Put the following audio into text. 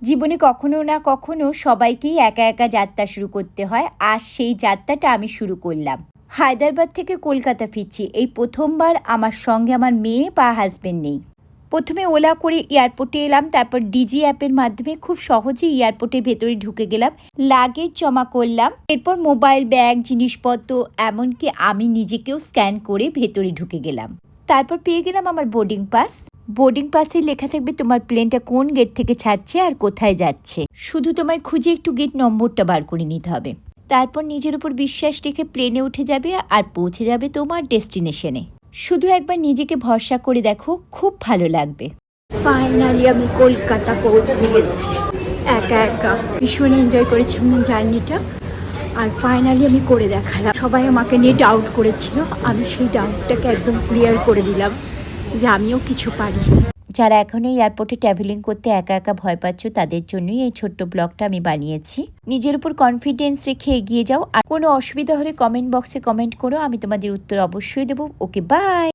জীবনে কখনো না কখনো সবাইকেই একা একা যাত্রা শুরু করতে হয়। আর সেই যাত্রাটা আমি শুরু করলাম। হায়দ্রাবাদ থেকে কলকাতা ফিরছি। এই প্রথমবার আমার সঙ্গে আমার মেয়ে বা হাসবেন্ড নেই। প্রথমে ওলা করে এয়ারপোর্টে এলাম, তারপর ডিজি অ্যাপের মাধ্যমে খুব সহজেই এয়ারপোর্টের ভেতরে ঢুকে গেলাম। লাগেজ জমা করলাম, এরপর মোবাইল, ব্যাগ, জিনিসপত্র, এমনকি আমি নিজেকেও স্ক্যান করে ভেতরে ঢুকে গেলাম। তারপর পেয়ে গেলাম আমার বোর্ডিং পাস। বোর্ডিং পাসে লেখা থাকবে তোমার প্লেনটা কোন গেট থেকে ছাড়ছে আর কোথায় যাচ্ছে। শুধু তোমায় খুঁজে একটু গেট নম্বরটা বার করে নিতে হবে। তারপর নিজের উপর বিশ্বাস রেখে প্লেনে উঠে যাবে আর পৌঁছে যাবে তোমার ডেস্টিনেশনে। শুধু একবার নিজেকে ভরসা করে দেখো, খুব ভালো লাগবে। ফাইনালি আমি কলকাতা পৌঁছে গেছি একা একা। ভীষণ এনজয় করেছি আমি জার্নিটা। আর ফাইনালি আমি করে দেখালাম। সবাই আমাকে নিয়ে ডাউট করেছিল, আমি সেই ডাউটটাকে একদম ক্লিয়ার করে দিলাম যে আমিও কিছু পারি। যারা এখনও এয়ারপোর্টে ট্রাভেলিং করতে একা একা ভয় পাচ্ছ, তাদের জন্যই এই ছোট্ট ব্লগটা আমি বানিয়েছি। নিজের উপর কনফিডেন্স রেখে এগিয়ে যাও। আর কোনো অসুবিধা হলে কমেন্ট বক্সে কমেন্ট করো, আমি তোমাদের উত্তর অবশ্যই দেবো। ওকে, বাই।